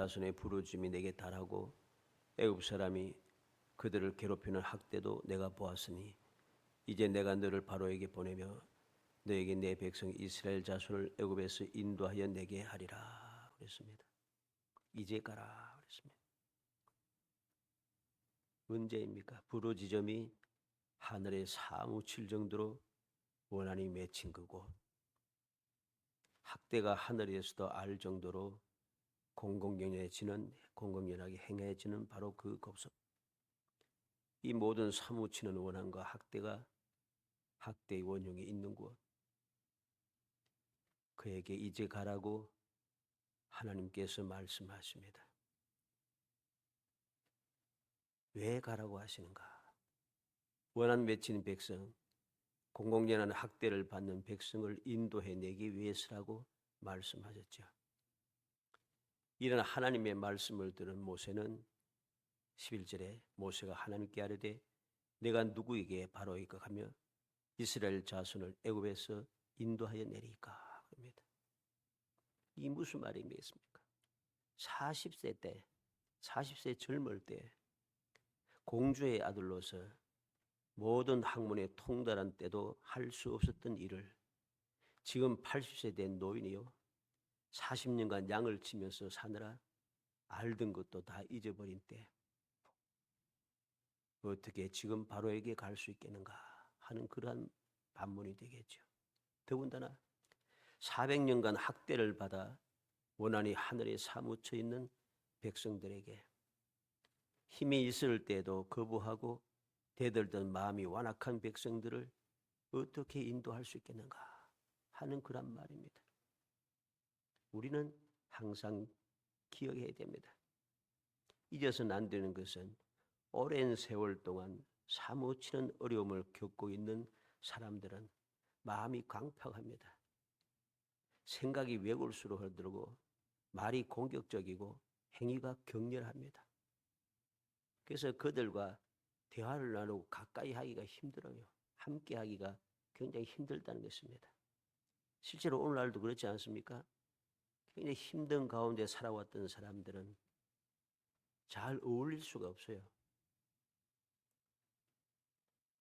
자손의 부르짖음이 내게 달하고 애굽 사람이 그들을 괴롭히는 학대도 내가 보았으니 이제 내가 너를 바로에게 보내며 너에게 내 백성 이스라엘 자손을 애굽에서 인도하여 내게 하리라 그랬습니다. 이제 가라 그랬습니다. 문제입니까? 부르짖음이 하늘에 사무칠 정도로 원한이 맺힌 거고 학대가 하늘에서도 알 정도로 공공연하게 행해지는 바로 그 법석. 이 모든 사무치는 원한과 학대가 학대의 원흉이 있는 곳. 그에게 이제 가라고 하나님께서 말씀하십니다. 왜 가라고 하시는가? 원한 맺힌 백성, 공공연한 학대를 받는 백성을 인도해내기 위해서라고 말씀하셨죠. 이런 하나님의 말씀을 들은 모세는 11절에 모세가 하나님께 아뢰되 내가 누구에게 바로이까 하며 이스라엘 자손을 애굽에서 인도하여 내리까 합니다. 이 무슨 말이겠습니까? 40세 젊을 때 공주의 아들로서 모든 학문에 통달한 때도 할 수 없었던 일을 지금 80세 된 노인이요 40년간 양을 치면서 사느라 알던 것도 다 잊어버린 때 어떻게 지금 바로에게 갈 수 있겠는가 하는 그러한 반문이 되겠죠. 더군다나 400년간 학대를 받아 원한이 하늘에 사무쳐 있는 백성들에게 힘이 있을 때도 거부하고 대들던 마음이 완악한 백성들을 어떻게 인도할 수 있겠는가 하는 그런 말입니다. 우리는 항상 기억해야 됩니다. 잊어서는 안 되는 것은 오랜 세월 동안 사무치는 어려움을 겪고 있는 사람들은 마음이 강팍합니다. 생각이 외골수로 흐르고 말이 공격적이고 행위가 격렬합니다. 그래서 그들과 대화를 나누고 가까이 하기가 힘들어요. 함께 하기가 굉장히 힘들다는 것입니다. 실제로 오늘날도 그렇지 않습니까? 굉장히 힘든 가운데 살아왔던 사람들은 잘 어울릴 수가 없어요.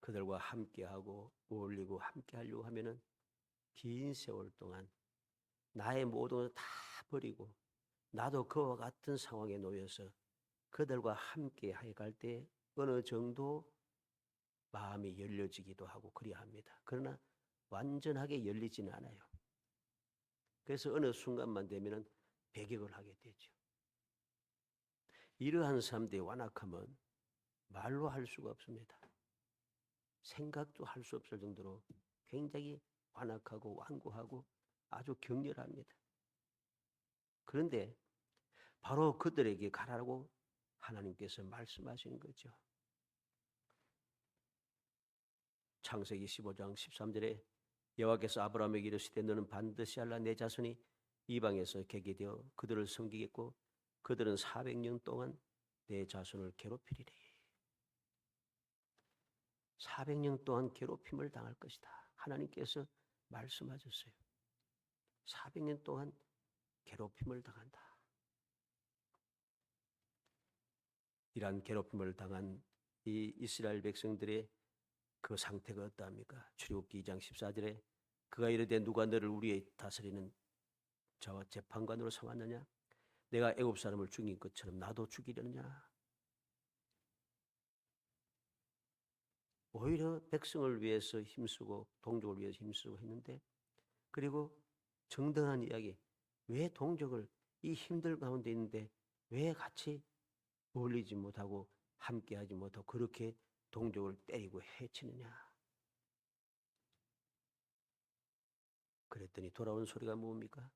그들과 함께하고 어울리고 함께하려고 하면은 긴 세월 동안 나의 모든 것을 다 버리고 나도 그와 같은 상황에 놓여서 그들과 함께 갈 때 어느 정도 마음이 열려지기도 하고 그래야 합니다. 그러나 완전하게 열리지는 않아요. 그래서 어느 순간만 되면은 배격을 하게 되죠. 이러한 사람들의 완악함은 말로 할 수가 없습니다. 생각도 할 수 없을 정도로 굉장히 완악하고 완고하고 아주 격렬합니다. 그런데 바로 그들에게 가라고 하나님께서 말씀하시는 거죠. 창세기 15장 13절에 여호와께서 아브라함에게 이르시되 너는 반드시 알라 내 자손이 이방에서 개게 되어 그들을 섬기겠고 그들은 400년 동안 내 자손을 괴롭히리니 400년 동안 괴롭힘을 당할 것이다. 하나님께서 말씀하셨어요. 400년 동안 괴롭힘을 당한다. 이러한 괴롭힘을 당한 이 이스라엘 백성들의 그 상태가 어떠합니까? 출애굽기 2장 14절에 그가 이르되 누가 너를 우리의 다스리는 자와 재판관으로 삼았느냐? 내가 애굽 사람을 죽인 것처럼 나도 죽이려느냐? 오히려 백성을 위해서 힘쓰고 동족을 위해서 힘쓰고 했는데 그리고 정당한 이야기 왜 동족을 이 힘들 가운데 있는데 왜 같이 어울리지 못하고 함께하지 못하고 그렇게 동족을 때리고 해치느냐. 그랬더니 돌아온 소리가 뭡니까?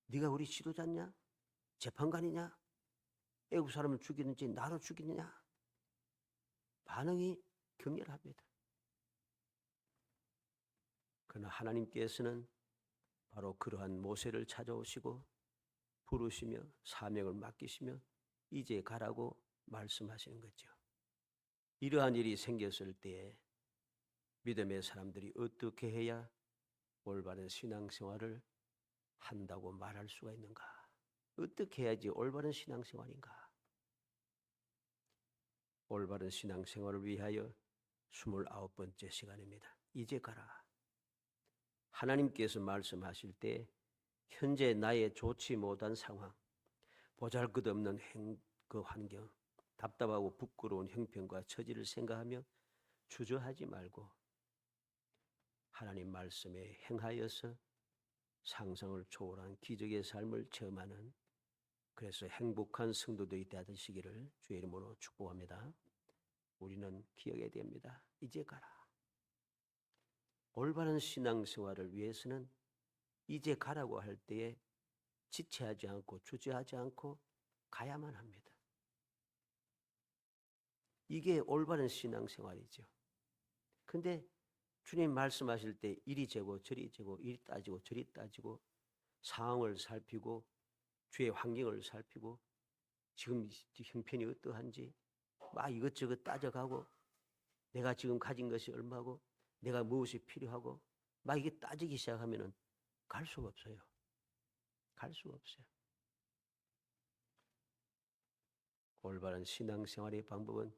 네가 우리 지도자냐? 재판관이냐? 애국 사람을 죽이는지 나를 죽이느냐? 반응이 격렬합니다. 그러나 하나님께서는 바로 그러한 모세를 찾아오시고 부르시며 사명을 맡기시며 이제 가라고 말씀하시는 거죠. 이러한 일이 생겼을 때에 믿음의 사람들이 어떻게 해야 올바른 신앙생활을 한다고 말할 수가 있는가? 어떻게 해야지 올바른 신앙생활인가? 올바른 신앙생활을 위하여 29번째 시간입니다. 이제 가라. 하나님께서 말씀하실 때 현재 나의 좋지 못한 상황, 보잘것없는 그 환경, 답답하고 부끄러운 형편과 처지를 생각하며 주저하지 말고 하나님 말씀에 행하여서 상상을 초월한 기적의 삶을 체험하는, 그래서 행복한 성도들이 되시기를 주의 이름으로 축복합니다. 우리는 기억해야 됩니다. 이제 가라. 올바른 신앙생활을 위해서는 이제 가라고 할 때에 지체하지 않고 주저하지 않고 가야만 합니다. 이게 올바른 신앙생활이죠. 근데 주님 말씀하실 때 이리 재고 저리 재고 이리 따지고 저리 따지고 상황을 살피고 주의 환경을 살피고 지금 형편이 어떠한지 막 이것저것 따져가고 내가 지금 가진 것이 얼마고 내가 무엇이 필요하고 막 이게 따지기 시작하면은 갈 수가 없어요. 갈 수가 없어요. 올바른 신앙생활의 방법은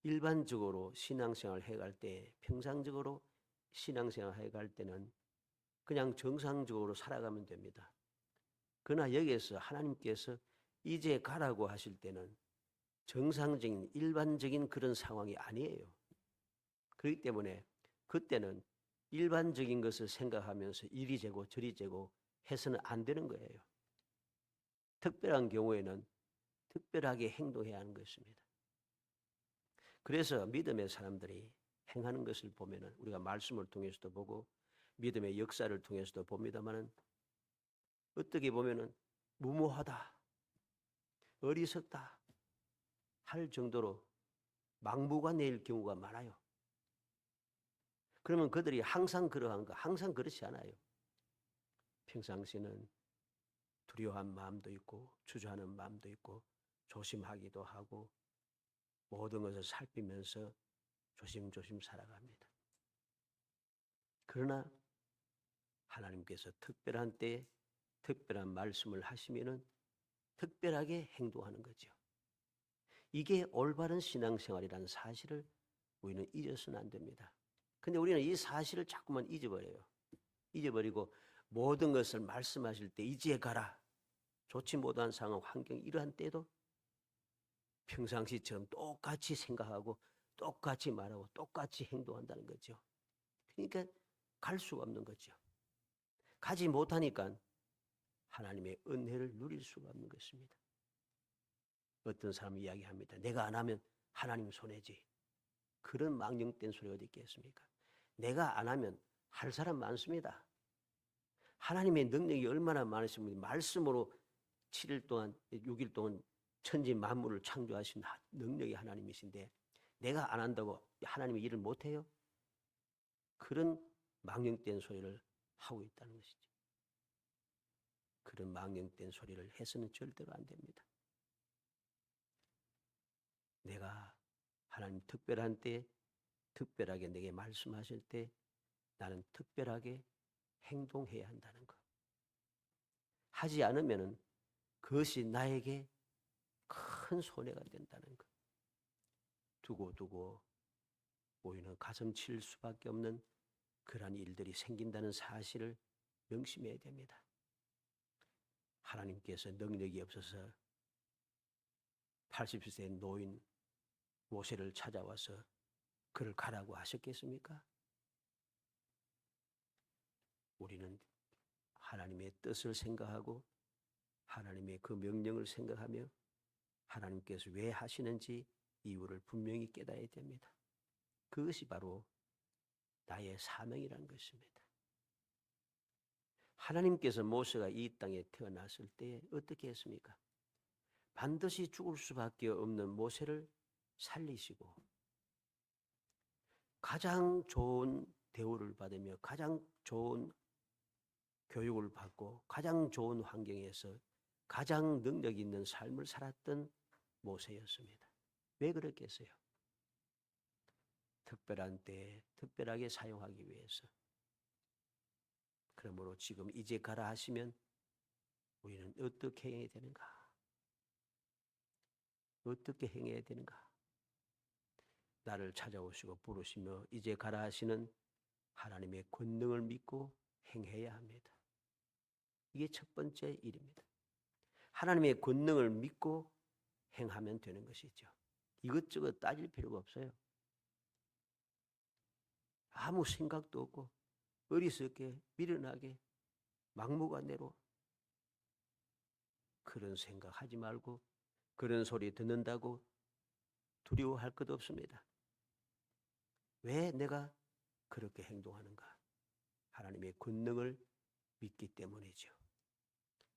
일반적으로 신앙생활을 해갈 때, 평상적으로 신앙생활을 해갈 때는 그냥 정상적으로 살아가면 됩니다. 그러나 여기에서 하나님께서 이제 가라고 하실 때는 정상적인 일반적인 그런 상황이 아니에요. 그렇기 때문에 그때는 일반적인 것을 생각하면서 이리 재고 저리 재고 해서는 안 되는 거예요. 특별한 경우에는 특별하게 행동해야 하는 것입니다. 그래서 믿음의 사람들이 행하는 것을 보면은 우리가 말씀을 통해서도 보고 믿음의 역사를 통해서도 봅니다만은 어떻게 보면은 무모하다, 어리석다 할 정도로 망부가 낼 경우가 많아요. 그러면 그들이 항상 그러한가? 항상 그렇지 않아요. 평상시에는 두려워한 마음도 있고 주저하는 마음도 있고 조심하기도 하고 모든 것을 살피면서 조심조심 살아갑니다. 그러나 하나님께서 특별한 때에 특별한 말씀을 하시면은 특별하게 행동하는 거죠. 이게 올바른 신앙생활이라는 사실을 우리는 잊어서는 안 됩니다. 근데 우리는 이 사실을 자꾸만 잊어버려요. 잊어버리고 모든 것을 말씀하실 때 이제 가라. 좋지 못한 상황, 환경 이러한 때도 평상시처럼 똑같이 생각하고 똑같이 말하고 똑같이 행동한다는 거죠. 그러니까 갈 수가 없는 거죠. 가지 못하니까 하나님의 은혜를 누릴 수가 없는 것입니다. 어떤 사람이 이야기합니다. 내가 안 하면 하나님 손해지. 그런 망령된 소리 어디 있겠습니까? 내가 안 하면 할 사람 많습니다. 하나님의 능력이 얼마나 많으십니까? 말씀으로 7일 동안, 6일 동안 천지 만물을 창조하신 능력이 하나님이신데 내가 안 한다고 하나님의 일을 못해요? 그런 망령된 소리를 하고 있다는 것이죠. 그런 망령된 소리를 해서는 절대로 안 됩니다. 내가 하나님 특별한 때 특별하게 내게 말씀하실 때 나는 특별하게 행동해야 한다는 것. 하지 않으면 그것이 나에게 큰 손해가 된다는 것. 두고두고 우리는 가슴 칠 수밖에 없는 그러한 일들이 생긴다는 사실을 명심해야 됩니다. 하나님께서 능력이 없어서 80세 노인 모세를 찾아와서 그를 가라고 하셨겠습니까? 우리는 하나님의 뜻을 생각하고 하나님의 그 명령을 생각하며 하나님께서 왜 하시는지 이유를 분명히 깨달아야 됩니다. 그것이 바로 나의 사명이라는 것입니다. 하나님께서 모세가 이 땅에 태어났을 때 어떻게 했습니까? 반드시 죽을 수밖에 없는 모세를 살리시고 가장 좋은 대우를 받으며 가장 좋은 교육을 받고 가장 좋은 환경에서 가장 능력 있는 삶을 살았던 모세였습니다. 왜 그랬겠어요? 특별한 때에 특별하게 사용하기 위해서. 그러므로 지금 이제 가라 하시면 우리는 어떻게 행해야 되는가? 어떻게 행해야 되는가? 나를 찾아오시고 부르시며 이제 가라 하시는 하나님의 권능을 믿고 행해야 합니다. 이게 첫 번째 일입니다. 하나님의 권능을 믿고 행하면 되는 것이죠. 이것저것 따질 필요가 없어요. 아무 생각도 없고 어리석게 미련하게 막무가내로 그런 생각하지 말고 그런 소리 듣는다고 두려워할 것 없습니다. 왜 내가 그렇게 행동하는가? 하나님의 권능을 믿기 때문이죠.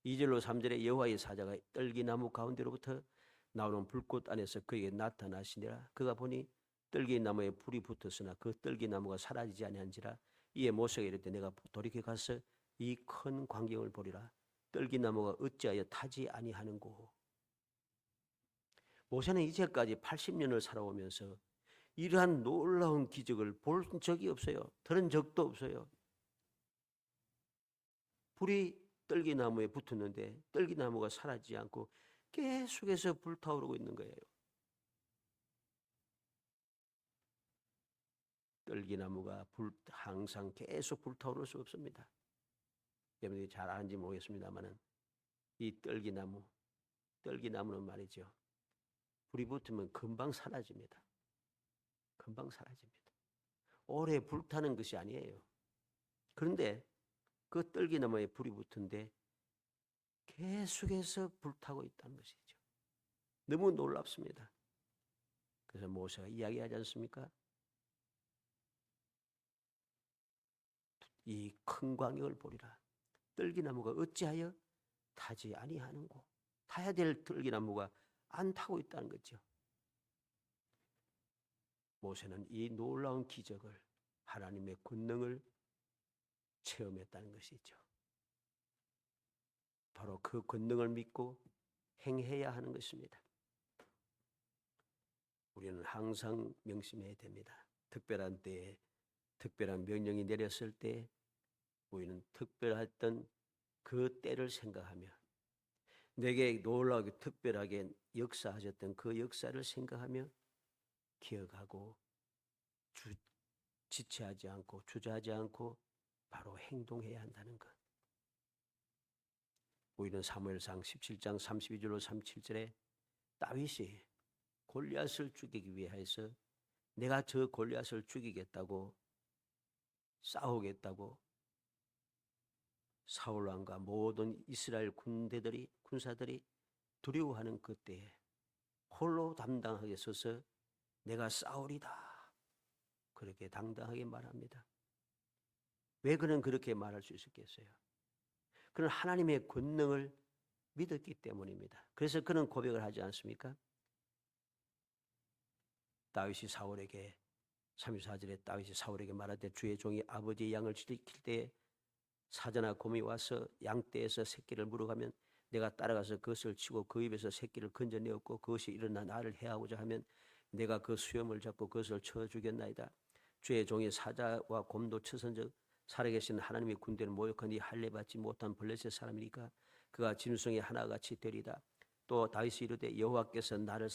2절로 3절에 여호와의 사자가 떨기나무 가운데로부터 나오는 불꽃 안에서 그에게 나타나시니라. 그가 보니 떨기나무에 불이 붙었으나 그 떨기나무가 사라지지 아니한지라. 이에 모세가 이르되 내가 돌이켜 가서 이 큰 광경을 보리라. 떨기나무가 어찌하여 타지 아니하는고. 모세는 이제까지 80년을 살아오면서 이러한 놀라운 기적을 볼 적이 없어요. 들은 적도 없어요. 불이 떨기나무에 붙었는데 떨기나무가 사라지지 않고 계속해서 불타오르고 있는 거예요. 떨기나무가 항상 계속 불타오를 수 없습니다. 여러분들이 잘 아는지 모르겠습니다만 이 떨기나무는 말이죠. 불이 붙으면 금방 사라집니다. 금방 사라집니다. 오래 불타는 것이 아니에요. 그런데 그 떨기나무에 불이 붙은데 계속해서 불타고 있다는 것이죠. 너무 놀랍습니다. 그래서 모세가 이야기하지 않습니까? 이 큰 광경을 보리라. 떨기나무가 어찌하여 타지 아니하는고. 타야 될 떨기나무가 안 타고 있다는 거죠. 모세는 이 놀라운 기적을 하나님의 권능을 체험했다는 것이죠. 바로 그 권능을 믿고 행해야 하는 것입니다. 우리는 항상 명심해야 됩니다. 특별한 때에 특별한 명령이 내렸을 때 우리는 특별했던 그 때를 생각하며 내게 놀라우게 특별하게 역사하셨던 그 역사를 생각하며 기억하고 지체하지 않고 주저하지 않고 바로 행동해야 한다는 것. 우리는 사무엘상 17장 32절로 37절에 다윗이 골리앗을 죽이기 위해서 내가 저 골리앗을 죽이겠다고 싸우겠다고 사울 왕과 모든 이스라엘 군사들이 두려워하는 그때에 홀로 담당하게 서서 내가 싸우리다 그렇게 당당하게 말합니다. 왜 그는 그렇게 말할 수 있었겠어요? 그는 하나님의 권능을 믿었기 때문입니다. 그래서 그는 고백을 하지 않습니까? 다윗이 사울에게 34절에 다윗이 사울에게 말하되 주의 종이 아버지의 양을 지킬 때에 사자나 곰이 와서 양떼에서 새끼를 물어가면 내가 따라가서 그것을 치고 그 입에서 새끼를 건져내었고 그것이 일어나 나를 해하고자 하면 내가 그 수염을 잡고 그것을 쳐 죽였나이다. 주의 종이 사자와 곰도 쳐선적 살아계신 하나님의 군대를 모욕하니 할례 받지 못한 블레셋 사람이니까 그가 짐승의 하나같이 되리다. 또 다윗이 이르되 여호와께서 나를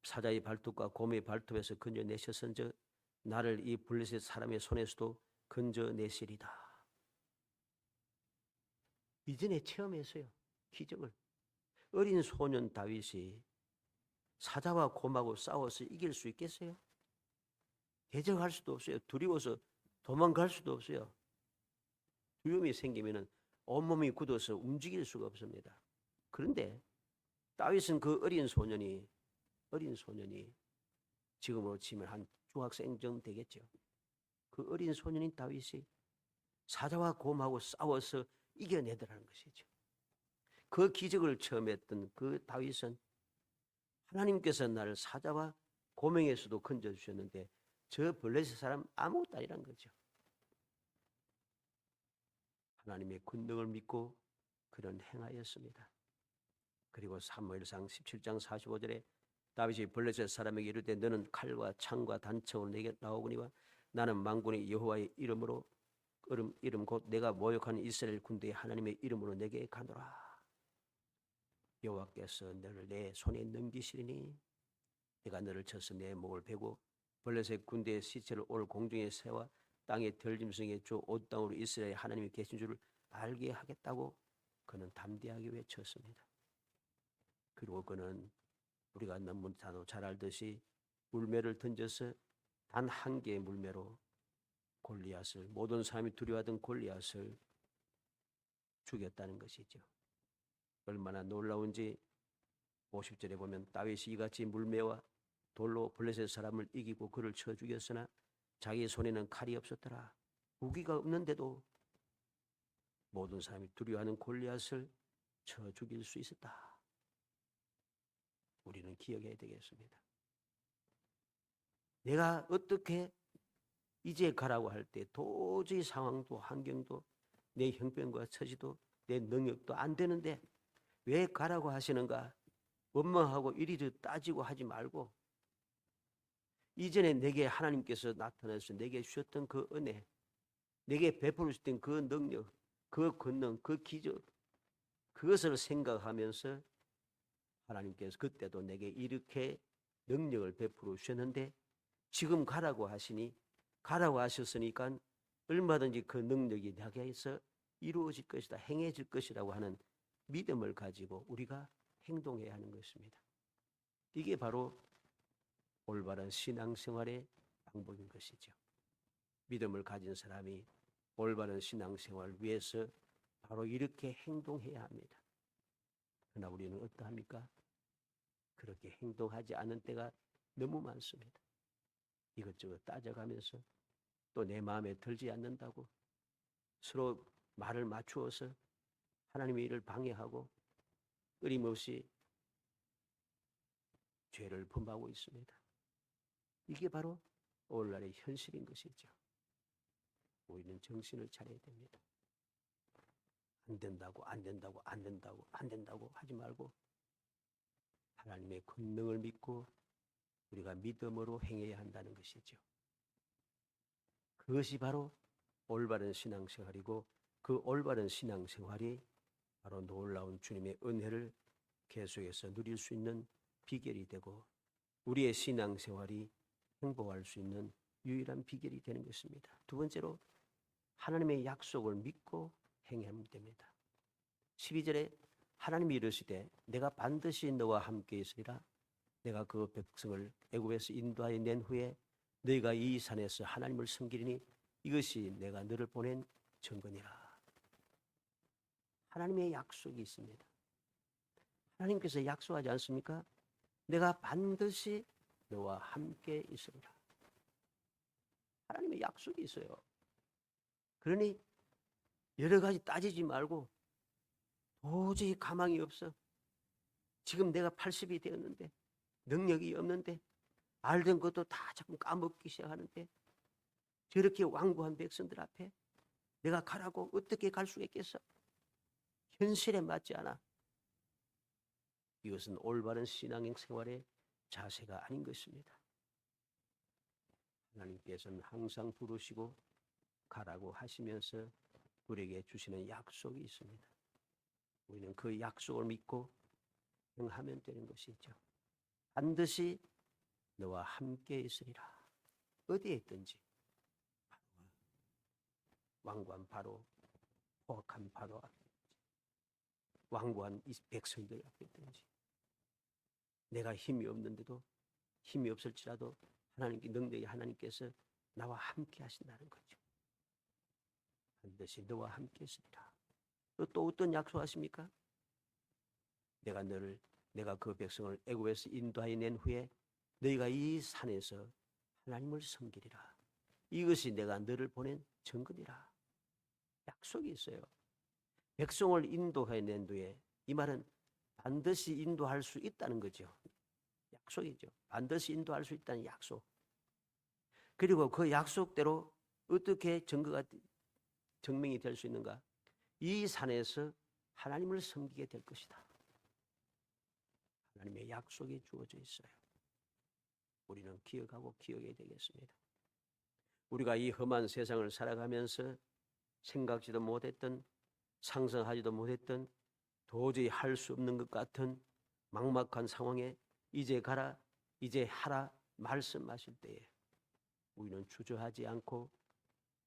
사자의 발톱과 곰의 발톱에서 건져내셨은즉 나를 이 블레셋 사람의 손에서도 건져내시리다. 이전에 체험했어요. 기적을. 어린 소년 다윗이 사자와 곰하고 싸워서 이길 수 있겠어요? 대적할 수도 없어요. 두려워서 도망갈 수도 없어요. 두려움이 생기면 온몸이 굳어서 움직일 수가 없습니다. 그런데 다윗은 그 어린 소년이 지금으로 치면 한 중학생 정도 되겠죠. 그 어린 소년인 다윗이 사자와 곰하고 싸워서 이겨내더라는 것이죠. 그 기적을 처음 했던 그 다윗은 하나님께서 나를 사자와 곰에게서도 건져주셨는데 저 블레셋 사람 아무것도 아니란 거죠. 하나님의 권능을 믿고 그런 행하였습니다. 그리고 사무엘상 17장 45절에 다윗이 블레셋 사람에게 이르되 너는 칼과 창과 단청으로 내게 나오거니와 나는 만군의 여호와의 이름으로 이름 곧 내가 모욕하는 이스라엘 군대의 하나님의 이름으로 내게 가노라. 여호와께서 너를 내 손에 넘기시리니 내가 너를 쳐서 내 목을 베고 블레셋 군대의 시체를 올 공중의 새와 땅의 들짐승의 주 온 땅으로 이스라엘 하나님이 계신 줄을 알게 하겠다고 그는 담대하게 외쳤습니다. 그리고 그는 우리가 너무 잘 알듯이 물매를 던져서 단 한 개의 물매로 골리앗을, 모든 사람이 두려워하던 골리앗을 죽였다는 것이죠. 얼마나 놀라운지 50절에 보면 다윗이 이같이 물매와 돌로 블레셋 사람을 이기고 그를 쳐 죽였으나 자기 손에는 칼이 없었더라. 무기가 없는데도 모든 사람이 두려워하는 골리앗을 쳐 죽일 수 있었다. 우리는 기억해야 되겠습니다. 내가 어떻게 이제 가라고 할 때 도저히 상황도 환경도 내 형편과 처지도 내 능력도 안 되는데 왜 가라고 하시는가? 원망하고 이리저리 따지고 하지 말고 이전에 내게 하나님께서 나타나서 내게 주셨던 그 은혜, 내게 베풀어 주셨던 그 능력, 그 권능, 그 기적, 그것을 생각하면서 하나님께서 그때도 내게 이렇게 능력을 베풀어 주셨는데 지금 가라고 하시니, 가라고 하셨으니까 얼마든지 그 능력이 내게서 이루어질 것이다, 행해질 것이라고 하는 믿음을 가지고 우리가 행동해야 하는 것입니다. 이게 바로 올바른 신앙생활의 방법인 것이죠. 믿음을 가진 사람이 올바른 신앙생활을 위해서 바로 이렇게 행동해야 합니다. 그러나 우리는 어떠합니까? 그렇게 행동하지 않은 때가 너무 많습니다. 이것저것 따져가면서 또 내 마음에 들지 않는다고 서로 말을 맞추어서 하나님의 일을 방해하고 끊임없이 죄를 범하고 있습니다. 이게 바로 오늘날의 현실인 것이죠. 우리는 정신을 차려야 됩니다. 안 된다고 하지 말고 하나님의 권능을 믿고 우리가 믿음으로 행해야 한다는 것이죠. 그것이 바로 올바른 신앙생활이고 그 올바른 신앙생활이 바로 놀라운 주님의 은혜를 계속해서 누릴 수 있는 비결이 되고 우리의 신앙생활이 행복할 수 있는 유일한 비결이 되는 것입니다. 두 번째로 하나님의 약속을 믿고 행하면 됩니다. 12절에 하나님이 이르시되 내가 반드시 너와 함께 있으리라. 내가 그 백성을 애굽에서 인도하여 낸 후에 너희가 이 산에서 하나님을 섬기리니 이것이 내가 너를 보낸 증거니라. 하나님의 약속이 있습니다. 하나님께서 약속하지 않습니까? 내가 반드시 너와 함께 있으리라. 하나님의 약속이 있어요. 그러니 여러 가지 따지지 말고 도저히 가망이 없어. 지금 내가 80이 되었는데 능력이 없는데 알던 것도 다 자꾸 까먹기 시작하는데 저렇게 완고한 백성들 앞에 내가 가라고 어떻게 갈 수 있겠어? 현실에 맞지 않아. 이것은 올바른 신앙생활의 자세가 아닌 것입니다. 하나님께서는 항상 부르시고 가라고 하시면서 우리에게 주시는 약속이 있습니다. 우리는 그 약속을 믿고 행하면 되는 것이죠. 반드시 너와 함께 있으리라. 어디에 있든지 완고한 바로 포악한 바로 앞에 완고한 이 백성들 앞에 있든지 내가 힘이 없는데도 힘이 없을지라도 하나님께 능력이 하나님께서 나와 함께 하신다는 거죠. 반드시 너와 함께 있으리라. 또 어떤 약속하십니까? 내가 그 백성을 애굽에서 인도하여 낸 후에 너희가 이 산에서 하나님을 섬기리라. 이것이 내가 너를 보낸 증거니라. 약속이 있어요. 백성을 인도해 낸 뒤에 이 말은 반드시 인도할 수 있다는 거죠. 약속이죠. 반드시 인도할 수 있다는 약속. 그리고 그 약속대로 어떻게 증명이 될 수 있는가? 이 산에서 하나님을 섬기게 될 것이다. 하나님의 약속이 주어져 있어요. 우리는 기억하고 기억해야 되겠습니다. 우리가 이 험한 세상을 살아가면서 생각지도 못했던, 상상하지도 못했던, 도저히 할 수 없는 것 같은 막막한 상황에 이제 가라, 이제 하라 말씀하실 때에 우리는 주저하지 않고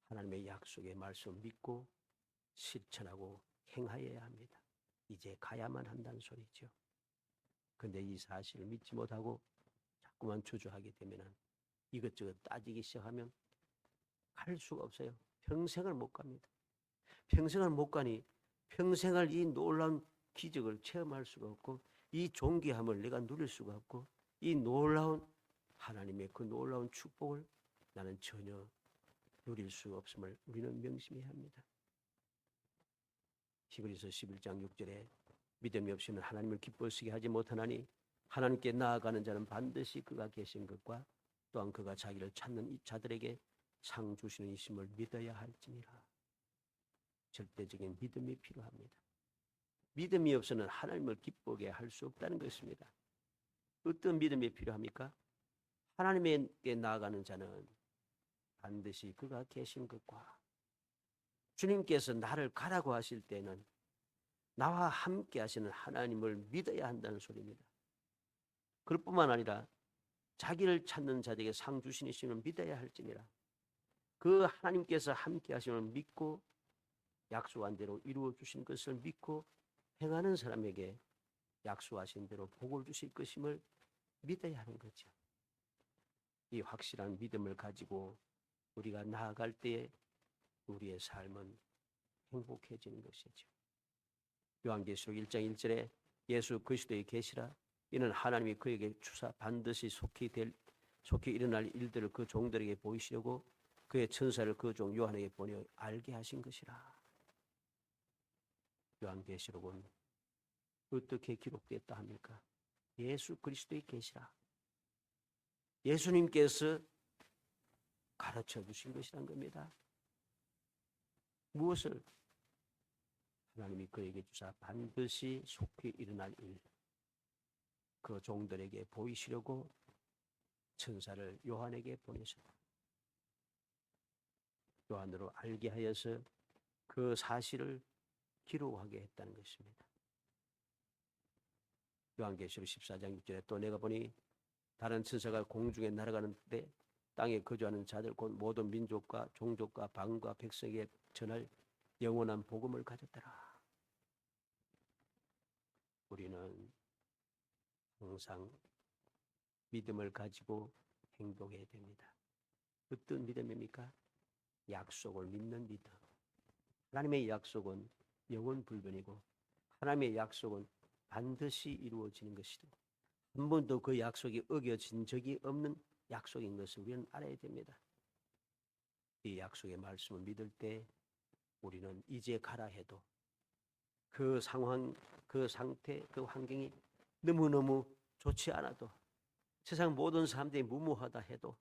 하나님의 약속의 말씀 믿고 실천하고 행하여야 합니다. 이제 가야만 한다는 소리죠. 그런데 이 사실을 믿지 못하고 자꾸만 주저하게 되면 이것저것 따지기 시작하면 갈 수가 없어요. 평생을 못 갑니다. 평생을 못 가니 평생을 이 놀라운 기적을 체험할 수가 없고 이 존귀함을 내가 누릴 수가 없고 이 놀라운 하나님의 그 놀라운 축복을 나는 전혀 누릴 수 없음을 우리는 명심해야 합니다. 히브리서 11장 6절에 믿음이 없이는 하나님을 기뻐하시게 하지 못하나니 하나님께 나아가는 자는 반드시 그가 계신 것과 또한 그가 자기를 찾는 이 자들에게 상 주시는 이심을 믿어야 할지니라. 절대적인 믿음이 필요합니다. 믿음이 없이는 하나님을 기쁘게 할 수 없다는 것입니다. 어떤 믿음이 필요합니까? 하나님께 나아가는 자는 반드시 그가 계신 것과 주님께서 나를 가라고 하실 때는 나와 함께 하시는 하나님을 믿어야 한다는 소리입니다. 그럴 뿐만 아니라 자기를 찾는 자에게 상 주시는 믿어야 할지니라. 그 하나님께서 함께 하심을 믿고 약속한 대로 이루어 주신 것을 믿고 행하는 사람에게 약속하신 대로 복을 주실 것임을 믿어야 하는 거죠. 이 확실한 믿음을 가지고 우리가 나아갈 때에 우리의 삶은 행복해지는 것이죠. 요한계시록 1장 1절에 예수 그리스도의 계시라 이는 하나님이 그에게 주사 반드시 속히 일어날 일들을 그 종들에게 보이시려고 그의 천사를 그 종 요한에게 보내 알게 하신 것이라. 요한계시록은 어떻게 기록됐다 합니까? 예수 그리스도의 계시라. 예수님께서 가르쳐 주신 것이란 겁니다. 무엇을? 하나님이 그에게 주사 반드시 속히 일어날 일, 그 종들에게 보이시려고 천사를 요한에게 보내셨다. 요한으로 알게 하여서 그 사실을 기록하게 했다는 것입니다. 요한계시록 14장 6절에 또 내가 보니 다른 천사가 공중에 날아가는데 땅에 거주하는 자들 곧 모든 민족과 종족과 방과 백성에게 전할 영원한 복음을 가졌더라. 우리는 항상 믿음을 가지고 행동해야 됩니다. 어떤 믿음입니까? 약속을 믿는 믿음. 하나님의 약속은 영원불변이고 하나님의 약속은 반드시 이루어지는 것이고 한 번도 그 약속이 어겨진 적이 없는 약속인 것을 우리는 알아야 됩니다. 이 약속의 말씀을 믿을 때 우리는 이제 가라 해도 그 상황, 그 상태, 그 환경이 너무너무 좋지 않아도 세상 모든 사람들이 무모하다 해도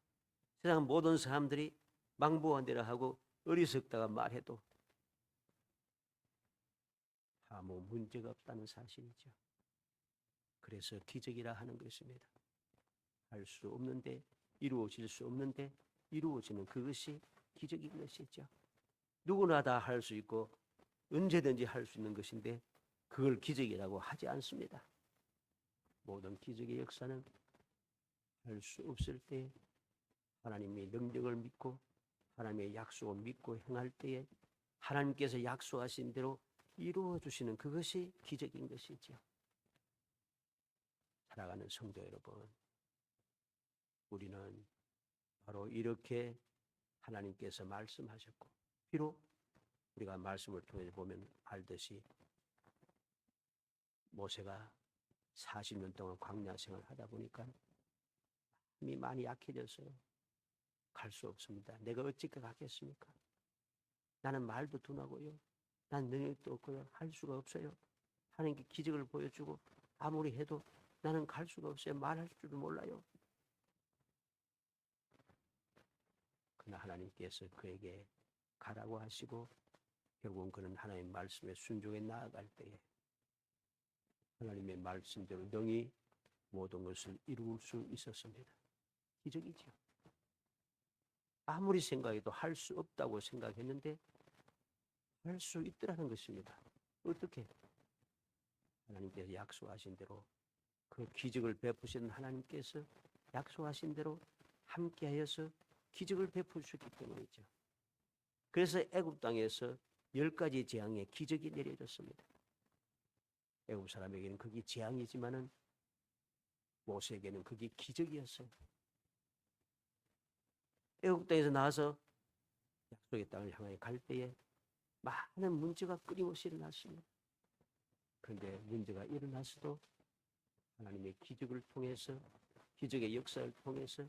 세상 모든 사람들이 망보한대로 하고 어리석다가 말해도 아무 문제가 없다는 사실이죠. 그래서 기적이라 하는 것입니다. 할 수 없는데 이루어질 수 없는데 이루어지는 그것이 기적인 것이죠. 누구나 다 할 수 있고 언제든지 할 수 있는 것인데 그걸 기적이라고 하지 않습니다. 모든 기적의 역사는 할 수 없을 때 하나님의 능력을 믿고 하나님의 약속을 믿고 행할 때에 하나님께서 약속하신 대로 이루어 주시는 그것이 기적인 것이죠. 살아가는 성도 여러분, 우리는 바로 이렇게 하나님께서 말씀하셨고 비록 우리가 말씀을 통해 보면 알듯이 모세가 40년 동안 광야 생활을 하다 보니까 마음이 많이 약해졌어요. 갈 수 없습니다. 내가 어찌까 가겠습니까? 나는 말도 둔하고요. 난 능력도 없고요. 할 수가 없어요. 하나님께 기적을 보여주고 아무리 해도 나는 갈 수가 없어요. 말할 줄도 몰라요. 그러나 하나님께서 그에게 가라고 하시고 결국은 그는 하나님의 말씀에 순종해 나아갈 때에 하나님의 말씀대로 능히 모든 것을 이룰 수 있었습니다. 기적이죠. 아무리 생각해도 할 수 없다고 생각했는데 할 수 있더라는 것입니다. 어떻게? 하나님께서 약속하신 대로 그 기적을 베푸신 하나님께서 약속하신 대로 함께하여서 기적을 베풀 수 있기 때문이죠. 그래서 애굽 땅에서 10가지 재앙의 기적이 내려졌습니다. 애굽 사람에게는 그게 재앙이지만은 모세에게는 그게 기적이었어요. 애굽 땅에서 나와서 약속의 땅을 향하여 갈 때에 많은 문제가 끊임없이 일어났습니다. 그런데 문제가 일어났어도 하나님의 기적을 통해서, 기적의 역사를 통해서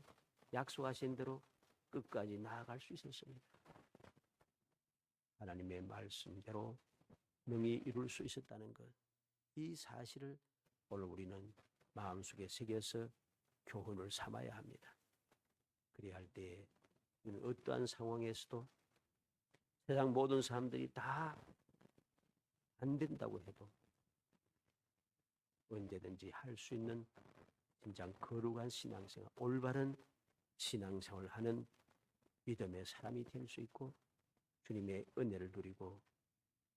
약속하신 대로 끝까지 나아갈 수 있었습니다. 하나님의 말씀대로 능히 이룰 수 있었다는 것, 이 사실을 오늘 우리는 마음속에 새겨서 교훈을 삼아야 합니다. 그래야 할 때에 어떠한 상황에서도 세상 모든 사람들이 다 안 된다고 해도 언제든지 할 수 있는 진짜 거룩한 신앙생활, 올바른 신앙생활을 하는 믿음의 사람이 될 수 있고 주님의 은혜를 누리고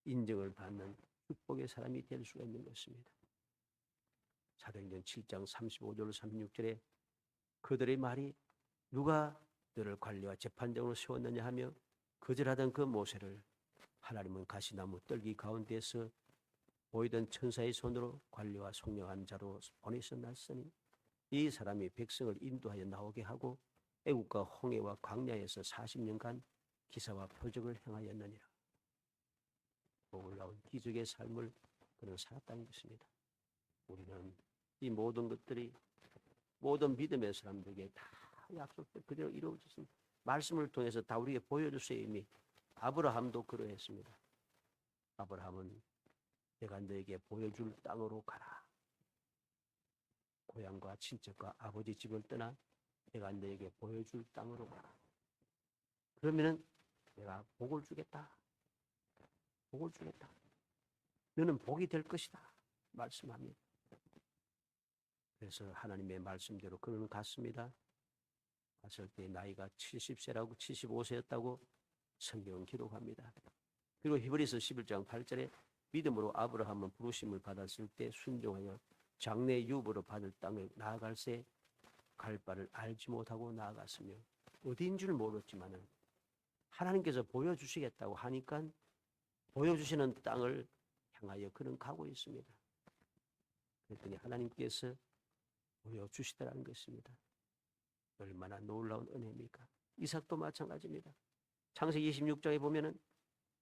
인정을 받는 축복의 사람이 될 수가 있는 것입니다. 사도행전 7장 35절 36절에 그들의 말이 누가 너를 관리와 재판장으로 세웠느냐 하며 거절하던 그 모세를 하나님은 가시나무 떨기 가운데서 보이던 천사의 손으로 관리와 속량한 자로 보내셨나으니 이 사람이 백성을 인도하여 나오게 하고 애국과 홍해와 광야에서 40년간 기사와 표적을 행하였느니라. 놀라운 기적의 삶을 그는 살았다는 것입니다. 우리는 이 모든 것들이 모든 믿음의 사람들에게 다 약속대로 그대로 이루어졌습니다. 말씀을 통해서 다 우리에게 보여줬어요. 이미 아브라함도 그러했습니다. 아브라함은 내가 너에게 보여줄 땅으로 가라. 고향과 친척과 아버지 집을 떠나 내가 너에게 보여줄 땅으로 가라. 그러면은 내가 복을 주겠다. 복을 주겠다. 너는 복이 될 것이다. 말씀합니다. 그래서 하나님의 말씀대로 그는 갔습니다. 갔을 때 나이가 70세라고 75세였다고 성경은 기록합니다. 그리고 히브리서 11장 8절에 믿음으로 아브라함은 부르심을 받았을 때 순종하여 장래 유업으로 받을 땅을 나아갈새 갈 바를 알지 못하고 나아갔으며 어디인 줄 모르지만은 하나님께서 보여주시겠다고 하니까 보여주시는 땅을 향하여 그는 가고 있습니다. 그랬더니 하나님께서 보여주시더라는 것입니다. 얼마나 놀라운 은혜입니까? 이삭도 마찬가지입니다. 창세기 26장에 보면은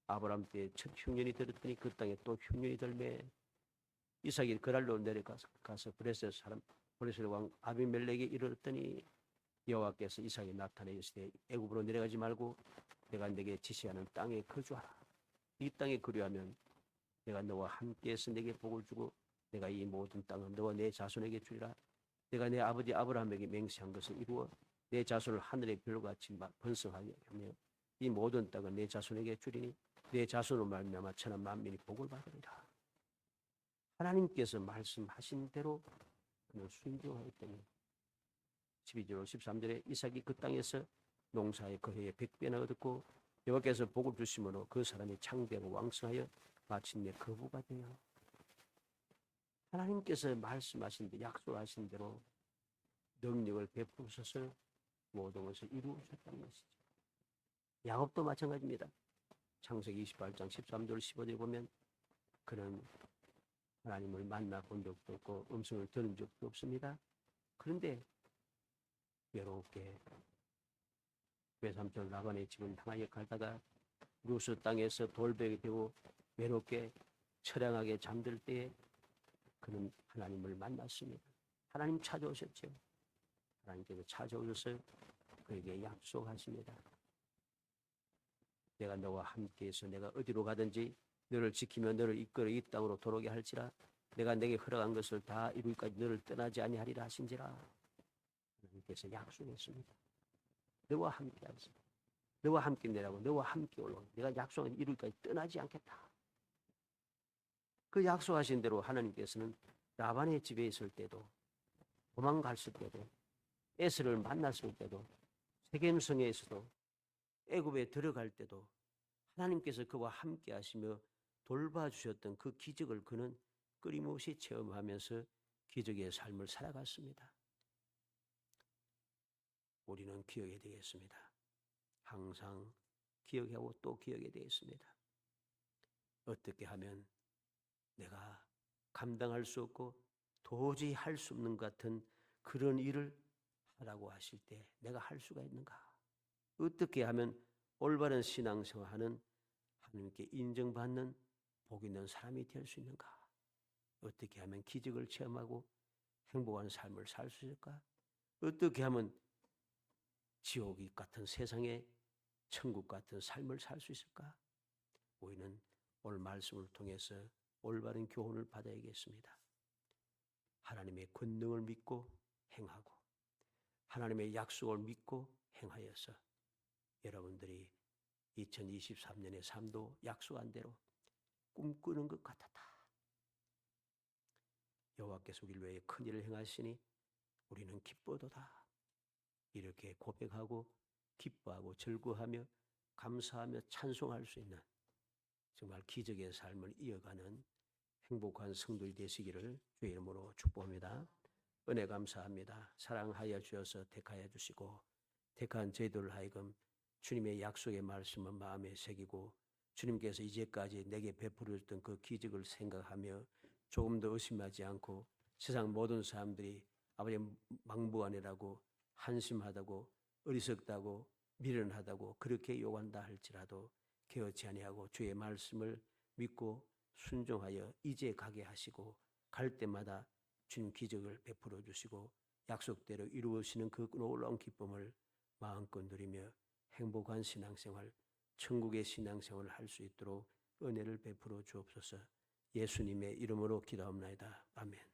아브라함 때 첫 흉년이 들었더니 그 땅에 또 흉년이 들매 이삭이 그랄로 내려가서 브레셀 왕 아비멜렉에 이르렀더니 여호와께서 이삭이 나타내 이르시되 애굽으로 내려가지 말고 내가 네게 지시하는 땅에 거주하라. 이 땅에 거류하면 내가 너와 함께해서 네게 복을 주고 내가 이 모든 땅을 너와 내 자손에게 주리라. 내가 내 아버지 아브라함에게 맹세한 것을 이루어 내 자손을 하늘의 별같이 번성하게 하며 이 모든 땅을 내 자손에게 주리니 내 자손으로 말미암아 천한 만민이 복을 받으리라. 하나님께서 말씀하신 대로 그는 순종하기 때문에 12절 13절에 이삭이 그 땅에서 농사의 그 해에 100배나 얻었고 여호와께서 복을 주심으로 그 사람이 창대하고 왕성하여 마침내 거부가 되어 하나님께서 말씀하신 대로 약속하신 대로 능력을 베푸셔서 모든 것을 이루셨다는 것이죠. 야곱도 마찬가지입니다. 창세기 28장 13절 15절에 보면 그는 하나님을 만나본 적도 없고 음성을 들은 적도 없습니다. 그런데 외롭게 외삼촌 라반의 집을 향하여 가다가 루스 땅에서 돌베개 되고 외롭게 처량하게 잠들 때에 그는 하나님을 만났습니다. 하나님 찾아오셨죠. 하나님께서 찾아오셔서 그에게 약속하십니다. 내가 너와 함께해서 내가 어디로 가든지 너를 지키며 너를 이끌어 이 땅으로 돌아오게 할지라 내가 내게 허락한 것을 다 이루기까지 너를 떠나지 아니하리라 하신지라. 하나님께서 약속했습니다. 너와 함께 하겠습니다. 너와 함께 내라고 너와 함께 올라오고 내가 약속한 이루기까지 떠나지 않겠다. 그 약속하신 대로 하나님께서는 라반의 집에 있을 때도 도망갔을 때도 에스를 만났을 때도 세겜성에서도 애굽에 들어갈 때도 하나님께서 그와 함께 하시며 돌봐주셨던 그 기적을 그는 끊임없이 체험하면서 기적의 삶을 살아갔습니다. 우리는 기억해야 되겠습니다. 항상 기억하고 또 기억해야 되겠습니다. 어떻게 하면 내가 감당할 수 없고 도저히 할 수 없는 것 같은 그런 일을 하라고 하실 때 내가 할 수가 있는가? 어떻게 하면 올바른 신앙생활하는 하나님께 인정받는 복 있는 사람이 될 수 있는가? 어떻게 하면 기적을 체험하고 행복한 삶을 살 수 있을까? 어떻게 하면 지옥 같은 세상에 천국 같은 삶을 살 수 있을까? 우리는 오늘 말씀을 통해서 올바른 교훈을 받아야겠습니다. 하나님의 권능을 믿고 행하고 하나님의 약속을 믿고 행하여서 여러분들이 2023년의 삶도 약속한 대로 꿈꾸는 것 같았다. 여호와께서 우리를 위해 큰 일을 행하시니 우리는 기뻐도다. 이렇게 고백하고 기뻐하고 즐거워하며 감사하며 찬송할 수 있는 정말 기적의 삶을 이어가는 행복한 성도이 되시기를 주의 이름으로 축복합니다. 은혜 감사합니다. 사랑하여 주셔서 택하여 주시고 택한 저희들 하여금 주님의 약속의 말씀을 마음에 새기고 주님께서 이제까지 내게 베풀어 줬던 그 기적을 생각하며 조금 더 의심하지 않고 세상 모든 사람들이 아버지 망부하느라고 한심하다고 어리석다고 미련하다고 그렇게 욕한다 할지라도 개의치 아니하고 주의 말씀을 믿고 순종하여 이제 가게 하시고 갈 때마다 주님 기적을 베풀어 주시고 약속대로 이루어지는 그 놀라운 기쁨을 마음껏 누리며 행복한 신앙생활, 천국의 신앙생활을 할 수 있도록 은혜를 베풀어 주옵소서. 예수님의 이름으로 기도합나이다. 아멘.